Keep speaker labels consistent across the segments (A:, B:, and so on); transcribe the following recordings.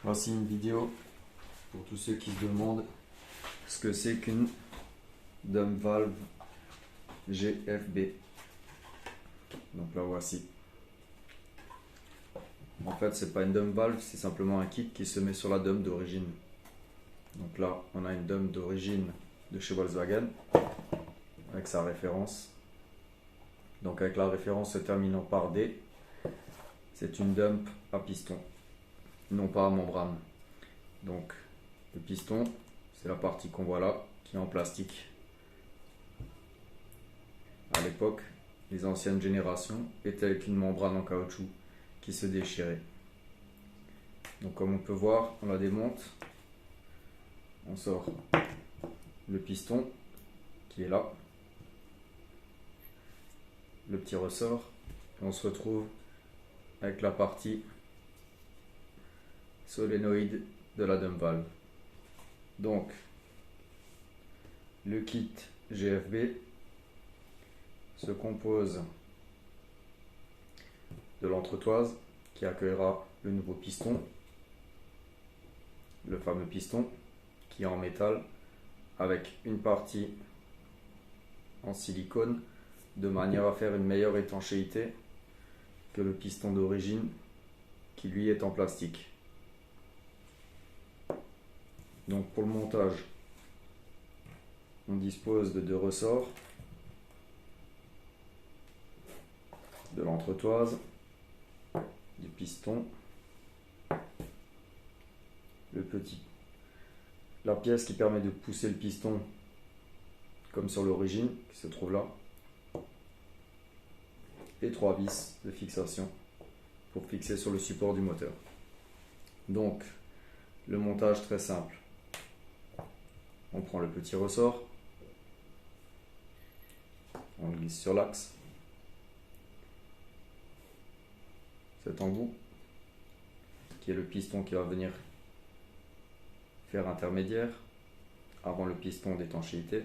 A: Voici une vidéo pour tous ceux qui se demandent ce que c'est qu'une dump valve GFB. Donc la voici. En fait, c'est pas une dump valve, c'est simplement un kit qui se met sur la dump d'origine. Donc là, on a une dump d'origine de chez Volkswagen avec sa référence. Donc avec la référence se terminant par D, c'est une dump à piston, non pas à membrane. Donc le piston, c'est la partie qu'on voit là, qui est en plastique. À l'époque, les anciennes générations étaient avec une membrane en caoutchouc qui se déchirait. Donc comme on peut voir, on la démonte, on sort le piston qui est là, le petit ressort, et on se retrouve avec la partie solénoïde de la dump valve. Donc le kit GFB se compose de l'entretoise qui accueillera le nouveau piston, le fameux piston qui est en métal avec une partie en silicone de manière à faire une meilleure étanchéité que le piston d'origine qui lui est en plastique. Donc pour le montage, on dispose de deux ressorts, de l'entretoise, du piston, la pièce qui permet de pousser le piston comme sur l'origine qui se trouve là, et trois vis de fixation pour fixer sur le support du moteur. Donc le montage très simple, on prend le petit ressort, on le glisse sur l'axe, cet embout qui est le piston qui va venir faire intermédiaire avant le piston d'étanchéité.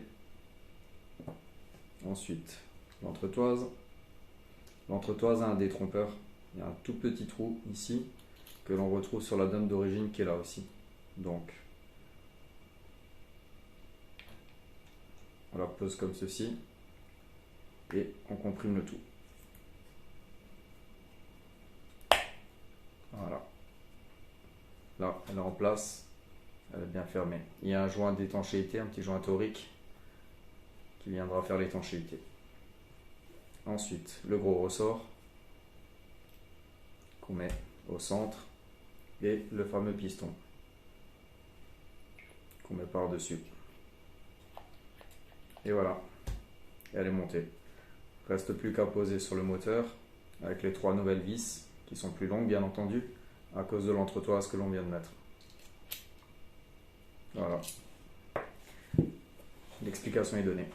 A: Ensuite l'entretoise. L'entretoise a un détrompeur, il y a un tout petit trou ici que l'on retrouve sur la dump d'origine qui est là aussi. Donc on la pose comme ceci et on comprime le tout. Voilà. Là, elle est en place, elle est bien fermée. Il y a un joint d'étanchéité, un petit joint torique qui viendra faire l'étanchéité. Ensuite, le gros ressort qu'on met au centre et le fameux piston qu'on met par-dessus. Et voilà, elle est montée. Reste plus qu'à poser sur le moteur avec les trois nouvelles vis qui sont plus longues bien entendu à cause de l'entretoise que l'on vient de mettre. Voilà, l'explication est donnée.